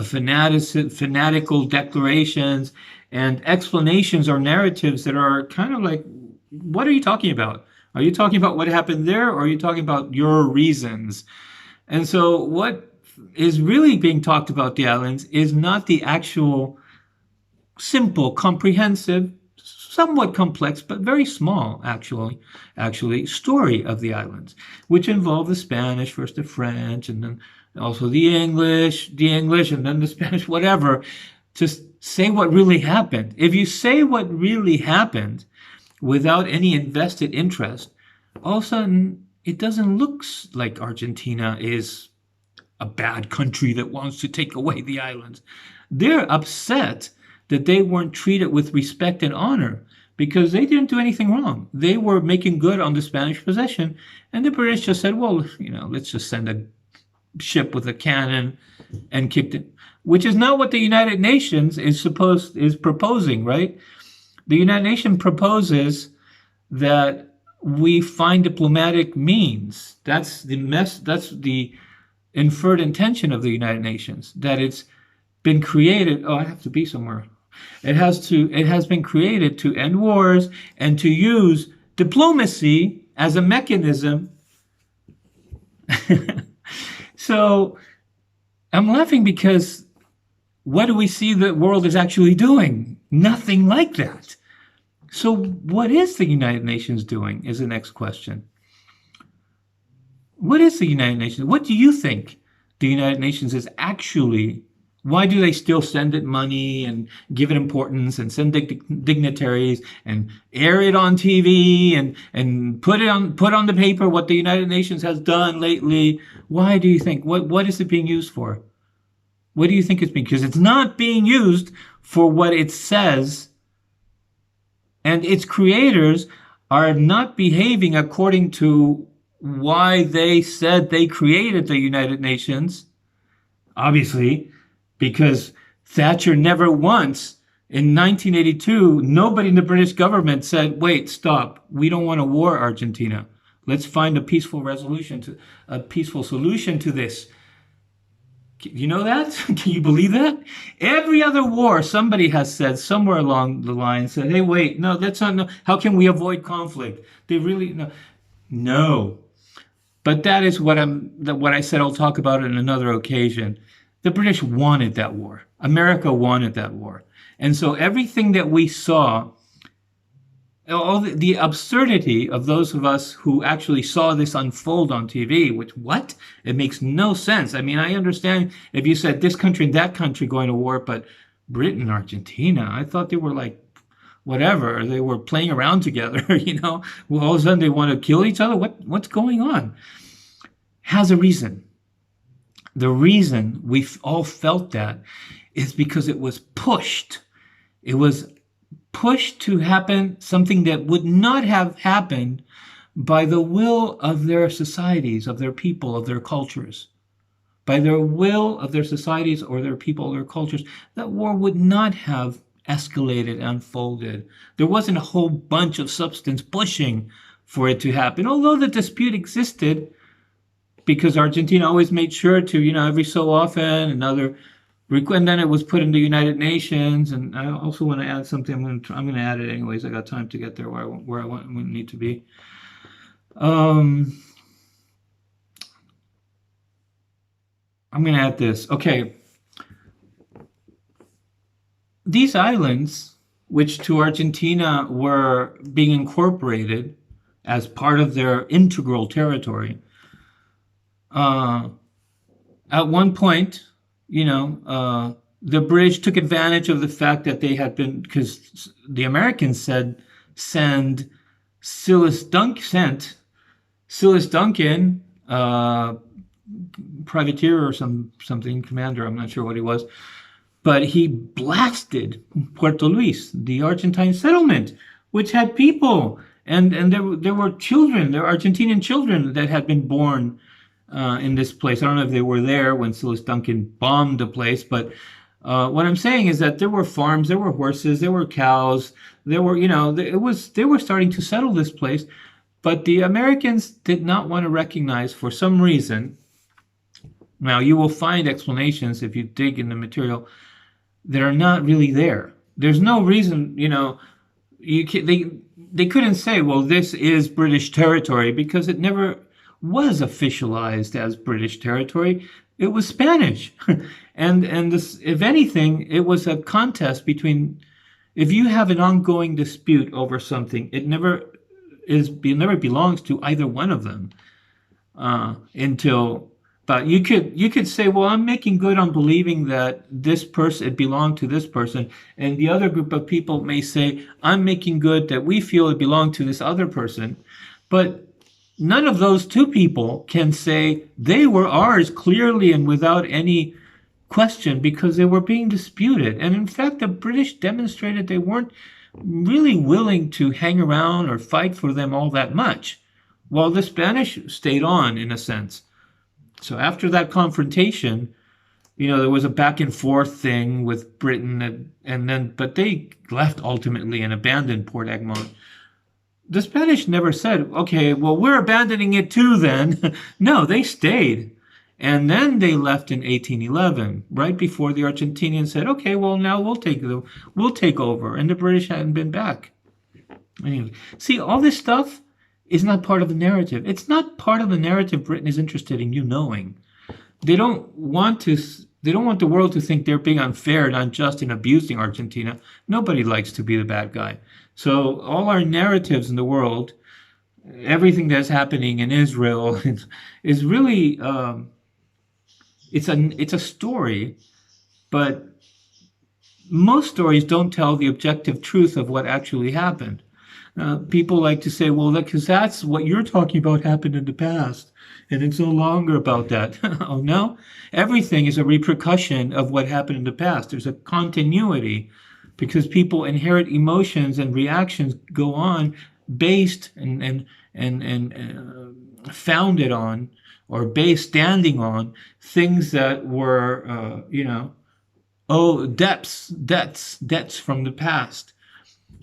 fanatical declarations and explanations or narratives that are kind of like, what are you talking about? Are you talking about what happened there, or are you talking about your reasons? And so what is really being talked about the islands is not the actual simple, comprehensive, somewhat complex, but very small, actually, story of the islands, which involve the Spanish, first the French, and then also the English, and then the Spanish, whatever. Just say what really happened. If you say what really happened without any invested interest, all of a sudden, it doesn't look like Argentina is a bad country that wants to take away the islands. They're upset that they weren't treated with respect and honor, because they didn't do anything wrong. They were making good on the Spanish possession, and the British just said, well, let's just send a ship with a cannon and kicked it, which is not what the United Nations is proposing, right? The United Nations proposes that we find diplomatic means. That's the inferred intention of the United Nations, that it's been created. Oh, I have to be somewhere. It has been created to end wars and to use diplomacy as a mechanism. So I'm laughing because what do we see the world is actually doing? Nothing like that. So what is the United Nations doing is the next question. What is the United Nations? What do you think the United Nations is actually Why do they still send it money and give it importance and send dignitaries and air it on TV and put on the paper what the United Nations has done lately? Why do you think? What is it being used for? What do you think it's being? Because it's not being used for what it says, and its creators are not behaving according to why they said they created the United Nations. Obviously, because Thatcher never once in 1982, nobody in the British government said, wait, stop, we don't want to war Argentina. Let's find a peaceful solution to this. You know that? Can you believe that? Every other war, somebody has said somewhere along the line, said, hey, wait, no, that's not, no. How can we avoid conflict? They really, no. No. But that is what I said I'll talk about in another occasion. The British wanted that war. America wanted that war. And so everything that we saw, all the absurdity of those of us who actually saw this unfold on TV, which, what? It makes no sense. I mean, I understand if you said this country and that country going to war, but Britain and Argentina, I thought they were like, whatever, they were playing around together, Well, all of a sudden they want to kill each other. What's going on? Has a reason. The reason we all felt that is because it was pushed. It was pushed to happen, something that would not have happened by the will of their societies, of their people, of their cultures. By their will of their societies or their people, or their cultures, that war would not have escalated, unfolded. There wasn't a whole bunch of substance pushing for it to happen, although the dispute existed, because Argentina always made sure to, every so often, and then it was put in the United Nations. And I also want to add something. I'm going to add it anyways. I got time to get there where I need to be. I'm going to add this. Okay. These islands, which to Argentina were being incorporated as part of their integral territory, at one point, the British took advantage of the fact that they had been, because the Americans said, sent Silas Duncan, privateer or something, commander, I'm not sure what he was, but he blasted Puerto Luis, the Argentine settlement, which had people, and there were children, there were Argentinian children that had been born in this place. I don't know if they were there when Silas Duncan bombed the place, but what I'm saying is that there were farms, there were horses, there were cows, there were, they were starting to settle this place, but the Americans did not want to recognize, for some reason. Now, you will find explanations if you dig in the material that are not really there. There's no reason, they couldn't say, well, this is British territory, because it never was officialized as British territory. It was Spanish. and this, if anything, it was a contest between, if you have an ongoing dispute over something, it never belongs to either one of them but you could say, well, I'm making good on believing that this person, it belonged to this person, and the other group of people may say, I'm making good that we feel it belonged to this other person. But none of those two people can say they were ours clearly and without any question, because they were being disputed. And in fact, the British demonstrated they weren't really willing to hang around or fight for them all that much, while the Spanish stayed on, in a sense. So after that confrontation, there was a back and forth thing with Britain, but they left ultimately and abandoned Port Egmont. The Spanish never said, okay, well, we're abandoning it too then. No, they stayed. And then they left in 1811, right before the Argentinians said, okay, well, now we'll take over. And the British hadn't been back. Anyway, see, all this stuff is not part of the narrative. It's not part of the narrative Britain is interested in you knowing. They don't want the world to think they're being unfair and unjust in abusing Argentina. Nobody likes to be the bad guy. So all our narratives in the world, everything that's happening in Israel, is really it's a story, but most stories don't tell the objective truth of what actually happened. People like to say, well, because that's what you're talking about happened in the past, and it's no longer about that. Oh, no? Everything is a repercussion of what happened in the past. There's a continuity because people inherit emotions and reactions go on based and founded on or based standing on things that were, debts from the past.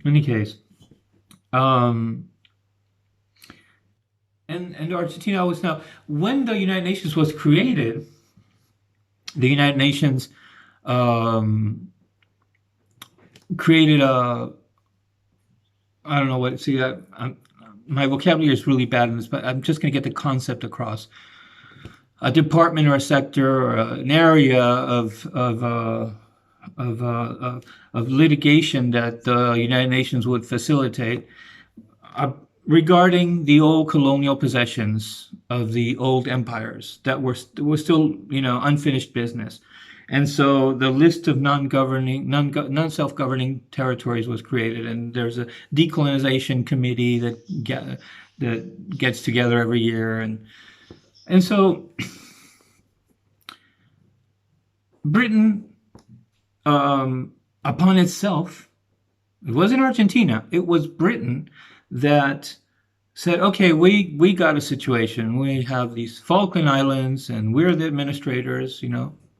In any case, and Argentina was now, when the United Nations was created, the United Nations created I don't know what, see, my vocabulary is really bad in this, but I'm just going to get the concept across. A department or a sector or an area of litigation that the United Nations would facilitate regarding the old colonial possessions of the old empires that were still, unfinished business. And so the list of non-self-governing territories was created, and there's a decolonization committee that gets together every year, and so Britain, upon itself, it wasn't Argentina, it was Britain that said, okay, we got a situation. We have these Falkland Islands, and we're the administrators,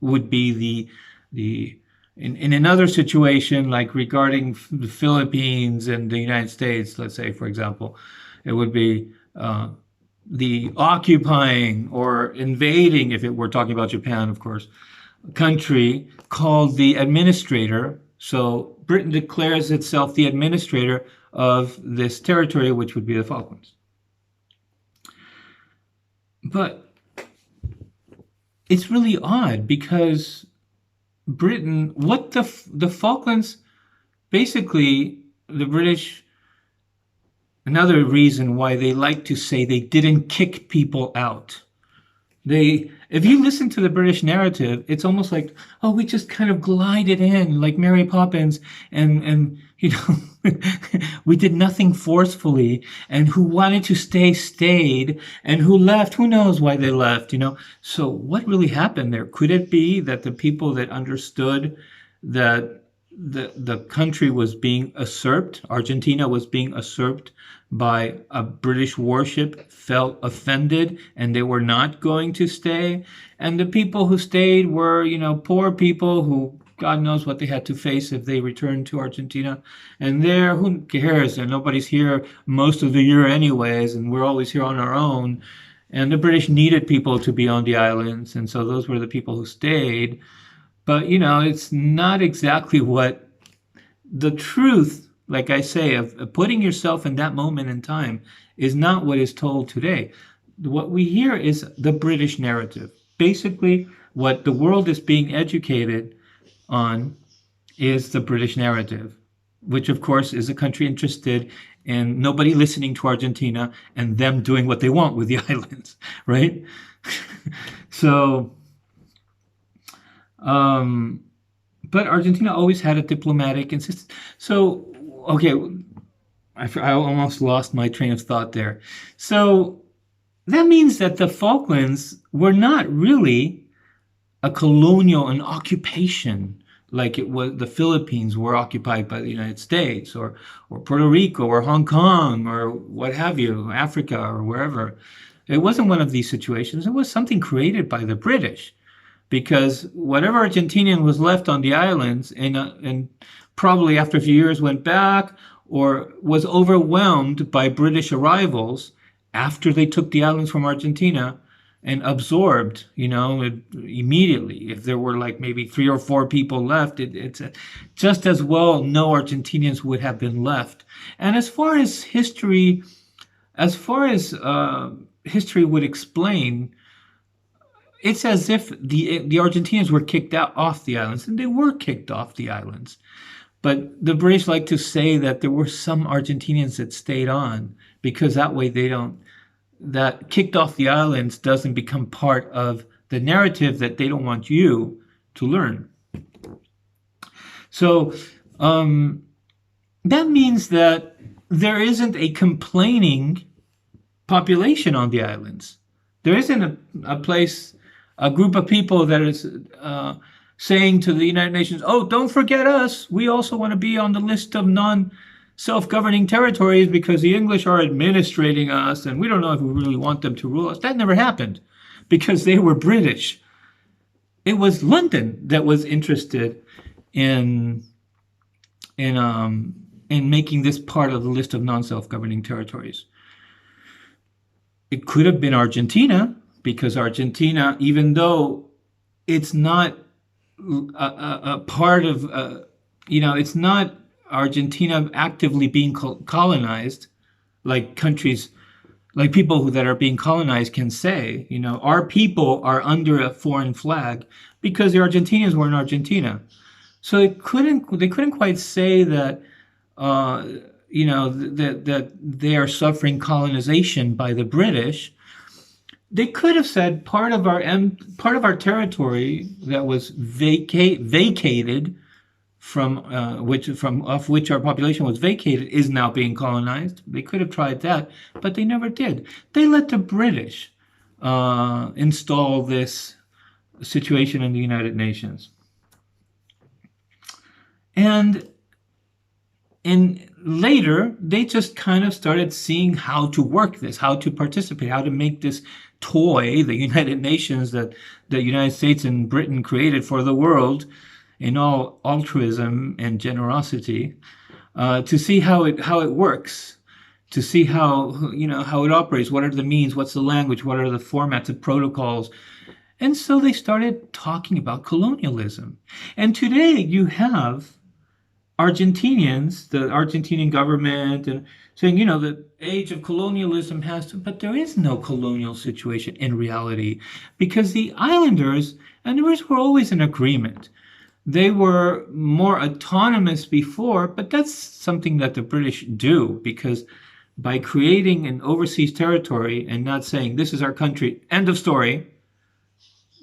would be in another situation, like regarding the Philippines and the United States, let's say, for example, it would be the occupying or invading, if it were talking about Japan, of course, country called the administrator. So Britain declares itself the administrator of this territory, which would be the Falklands. But it's really odd because Britain, what the Falklands, basically the British, another reason why they like to say they didn't kick people out. If you listen to the British narrative, it's almost like, oh, we just kind of glided in like Mary Poppins and we did nothing forcefully, and who wanted to stay stayed, and who left, who knows why they left, So what really happened there? Could it be that the people that understood that the country was being usurped, Argentina was being usurped by a British warship, felt offended and they were not going to stay? And the people who stayed were, poor people who God knows what they had to face if they returned to Argentina. And there, who cares? And nobody's here most of the year anyways, and we're always here on our own. And the British needed people to be on the islands, and so those were the people who stayed. But, it's not exactly what the truth, like I say, of putting yourself in that moment in time is not what is told today. What we hear is the British narrative. Basically, what the world is being educated on is the British narrative, which of course is a country interested in nobody listening to Argentina and them doing what they want with the islands, right? So, but Argentina always had a diplomatic insistence. So, okay, I almost lost my train of thought there. So that means that the Falklands were not really a colonial, an occupation, like it was the Philippines were occupied by the United States, or Puerto Rico, or Hong Kong, or what have you, Africa, or wherever. It wasn't one of these situations. It was something created by the British, because whatever Argentinian was left on the islands, and probably after a few years went back, or was overwhelmed by British arrivals after they took the islands from Argentina, and absorbed, immediately. If there were like maybe 3 or 4 people left, it's just as well no Argentinians would have been left. And as far as history would explain, it's as if the Argentinians were kicked out off the islands, and they were kicked off the islands. But the British like to say that there were some Argentinians that stayed on, because that way that kicked off the islands doesn't become part of the narrative that they don't want you to learn. So that means that there isn't a complaining population on the islands. There isn't a group of people that is saying to the United Nations, oh, don't forget us. We also want to be on the list of non-self-governing territories because the English are administrating us and we don't know if we really want them to rule us. That never happened because they were British. It was London that was interested in making this part of the list of non-self-governing territories. It could have been Argentina, because Argentina, even though it's not a part of, it's not Argentina actively being colonized, like countries, like people that are being colonized can say, our people are under a foreign flag because the Argentinians were in Argentina. So they couldn't quite say that, that they are suffering colonization by the British. They could have said part of our territory that was vacated from which our population was vacated is now being colonized. They could have tried that, but they never did. They let the British install this situation in the United Nations. And later, they just kind of started seeing how to work this, how to participate, how to make this toy, the United Nations that the United States and Britain created for the world in all altruism and generosity, to see how it works, to see how it operates, what are the means, what's the language, what are the formats and protocols. And so they started talking about colonialism. And today you have Argentinians, the Argentinian government, and saying, the age of colonialism but there is no colonial situation in reality, because the islanders and the British were always in agreement. They were more autonomous before, but that's something that the British do, because by creating an overseas territory and not saying this is our country, end of story,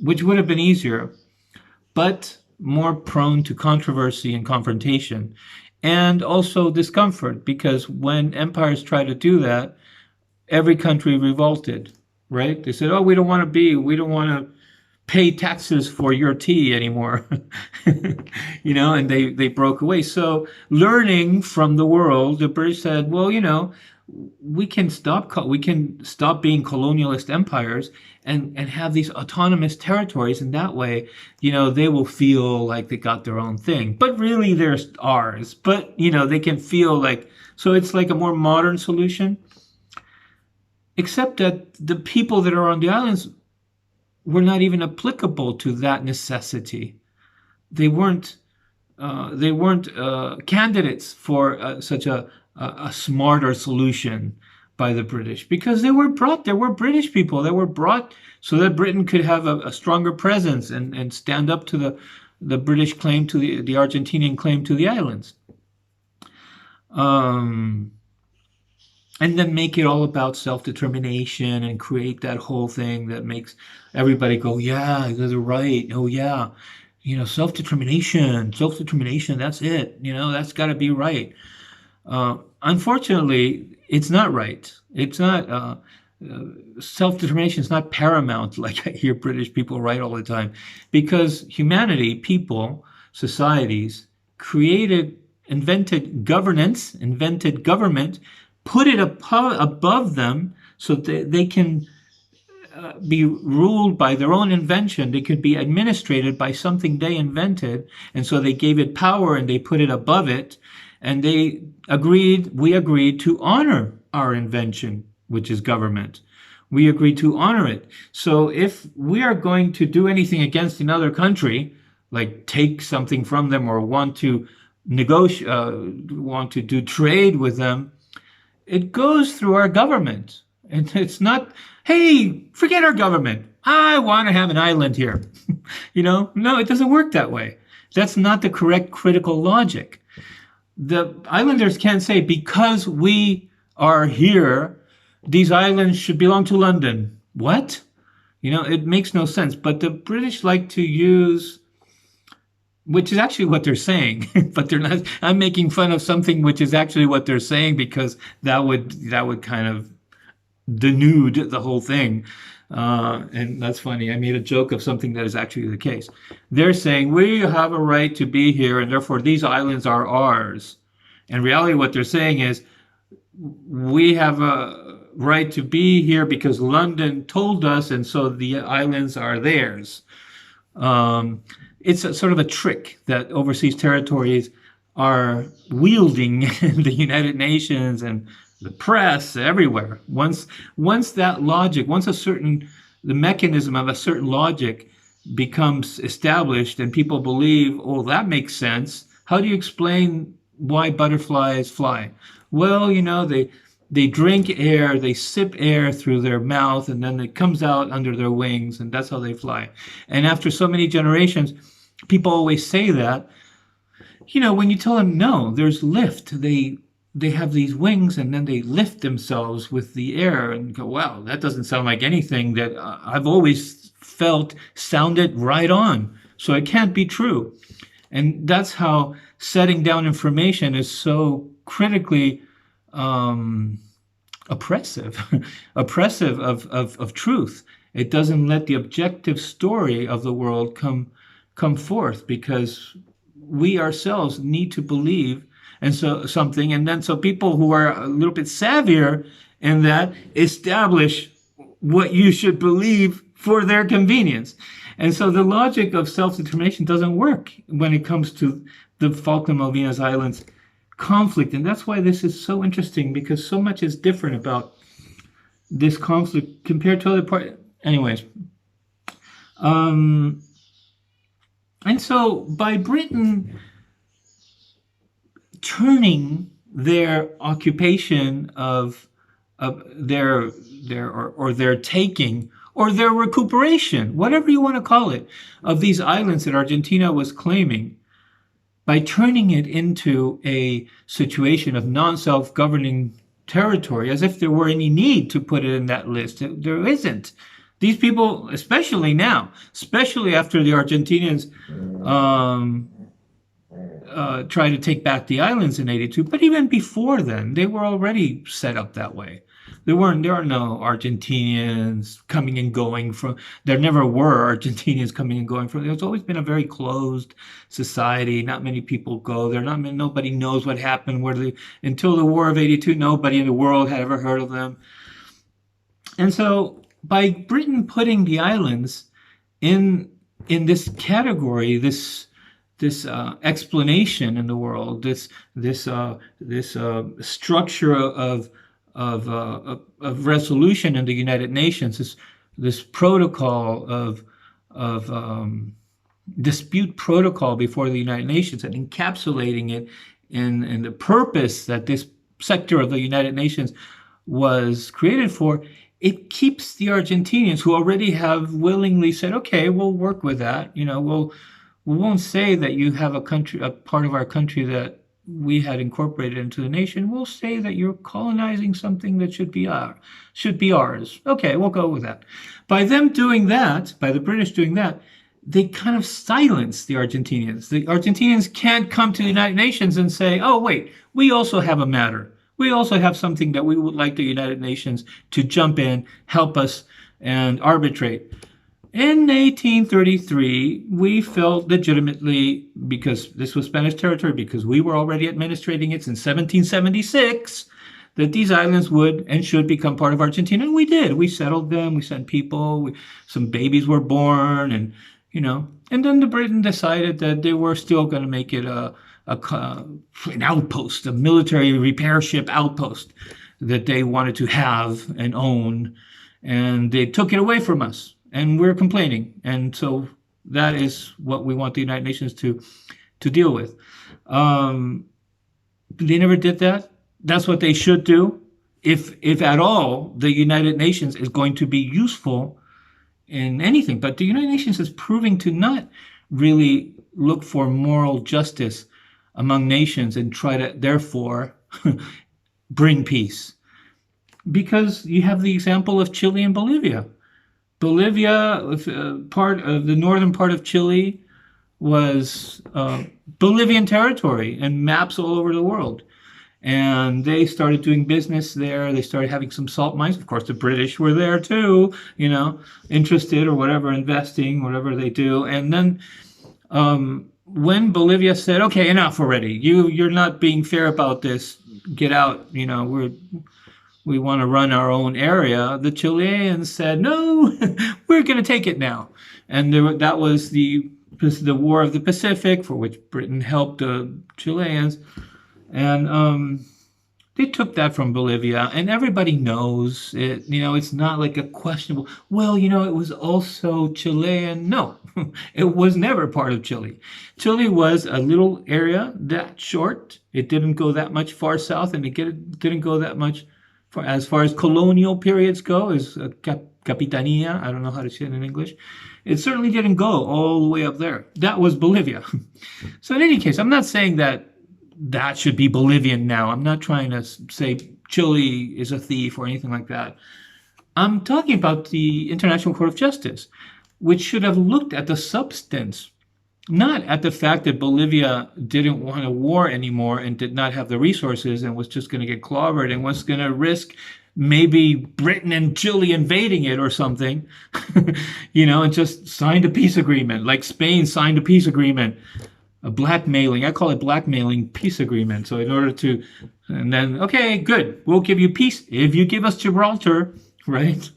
which would have been easier, but more prone to controversy and confrontation, and also discomfort, because when empires try to do that, every country revolted, right? They said, oh, we don't want to pay taxes for your tea anymore, and they broke away. So learning from the world, the British said, well, we can stop being colonialist empires and have these autonomous territories, and that way, they will feel like they got their own thing. But really, they're ours. But, they can feel like, so it's like a more modern solution. Except that the people that are on the islands were not even applicable to that necessity. They weren't candidates for such a smarter solution by the British, because there were British people that were brought so that Britain could have a stronger presence and stand up to the British claim to the Argentinian claim to the islands. And then make it all about self-determination and create that whole thing that makes everybody go, yeah, they're right. Oh, yeah. Self-determination, that's it. That's got to be right. Unfortunately, it's not right. It's not, self-determination is not paramount, like I hear British people write all the time, because humanity, people, societies, invented governance, invented government, put it above them so that they can be ruled by their own invention. They could be administrated by something they invented, and so they gave it power and they put it above it. And we agreed to honor our invention, which is government. We agreed to honor it. So if we are going to do anything against another country, like take something from them or want to negotiate, want to do trade with them, it goes through our government. And it's not, hey, forget our government. I want to have an island here. No, it doesn't work that way. That's not the correct critical logic. The islanders can't say, because we are here, these islands should belong to London. What? It makes no sense. But the British like to use which is actually what they're saying, but they're not. I'm making fun of something which is actually what they're saying because that would kind of denude the whole thing. And that's funny. I made a joke of something that is actually the case. They're saying we have a right to be here, and therefore these islands are ours. In reality, what they're saying is we have a right to be here because London told us, and so the islands are theirs. It's sort of a trick that overseas territories are wielding in the United Nations and the press everywhere. Once that logic, the mechanism of a certain logic becomes established and people believe, oh, that makes sense. How do you explain why butterflies fly? Well, they drink air, they sip air through their mouth, and then it comes out under their wings, and that's how they fly. And after so many generations, people always say that. When you tell them, no, there's lift. They have these wings, and then they lift themselves with the air, and go, wow, that doesn't sound like anything that I've always felt sounded right on. So it can't be true. And that's how setting down information is so critically oppressive of truth. It doesn't let the objective story of the world come forth because we ourselves need to believe and something, and then so people who are a little bit savvier in that establish what you should believe for their convenience. And so the logic of self-determination doesn't work when it comes to the Falkland Malvinas Islands conflict. And that's why this is so interesting, because so much is different about this conflict compared to other parts. Anyways. And so by Britain turning their occupation of their taking or their recuperation, whatever you want to call it, of these islands that Argentina was claiming, by turning it into a situation of non-self-governing territory, as if there were any need to put it in that list. There isn't. These people, especially now, especially after the Argentinians tried to take back the islands in '82, but even before then, they were already set up that way. There are no Argentinians coming and going from. There never were Argentinians coming and going from. There's always been a very closed society. Not many people go there. Nobody knows what happened. Until the War of '82, nobody in the world had ever heard of them. And so, by Britain putting the islands in this category, this explanation in the world, this structure of resolution in the United Nations, this protocol of dispute protocol before the United Nations, and encapsulating it in the purpose that this sector of the United Nations was created for. It keeps the Argentinians, who already have willingly said, okay, we'll work with that. We won't say that you have a part of our country that we had incorporated into the nation. We'll say that you're colonizing something that should be ours. Okay, we'll go with that. By them doing that, by the British doing that, they kind of silence the Argentinians. The Argentinians can't come to the United Nations and say, oh, wait, we also have a matter. We also have something that we would like the United Nations to jump in, help us, and arbitrate. In 1833, we felt legitimately, because this was Spanish territory, because we were already administrating it since 1776, that these islands would and should become part of Argentina. And we did. We settled them. We sent people. Some babies were born. And then the Britain decided that they were still going to make it an outpost, a military repair ship outpost that they wanted to have and own. And they took it away from us. And we're complaining. And so that is what we want the United Nations to deal with. They never did that. That's what they should do. If at all, the United Nations is going to be useful in anything. But the United Nations is proving to not really look for moral justice among nations and try to, therefore, bring peace. Because you have the example of Chile and Bolivia. Bolivia, part of the northern part of Chile, was Bolivian territory and maps all over the world. And they started doing business there. They started having some salt mines. Of course, the British were there too, interested or whatever, investing, whatever they do. And then when Bolivia said, okay, enough already. You're not being fair about this. Get out. We want to run our own area. The Chileans said, no, we're going to take it now. And that was the War of the Pacific, for which Britain helped the Chileans. And they took that from Bolivia, and everybody knows it. It's not like a questionable, well, it was also Chilean. No, it was never part of Chile. Chile was a little area that short. It didn't go that much far south, and it didn't go that much as far as colonial periods go, as Capitanía. I don't know how to say it in English. It certainly didn't go all the way up there. That was Bolivia. So in any case, I'm not saying that should be Bolivian now. I'm not trying to say Chile is a thief or anything like that. I'm talking about the International Court of Justice, which should have looked at the substance, not at the fact that Bolivia didn't want a war anymore and did not have the resources and was just going to get clobbered and was going to risk maybe Britain and Chile invading it or something, and just signed a peace agreement, like Spain signed a peace agreement. A blackmailing, I call it blackmailing peace agreement. So in order to, and then, okay, good, we'll give you peace if you give us Gibraltar, right?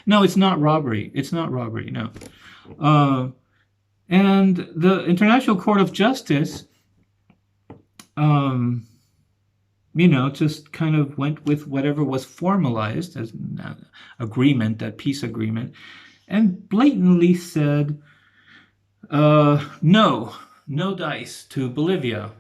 No, it's not robbery. It's not robbery, no. And the International Court of Justice, just kind of went with whatever was formalized as an agreement, that peace agreement, and blatantly said, no dice to Bolivia.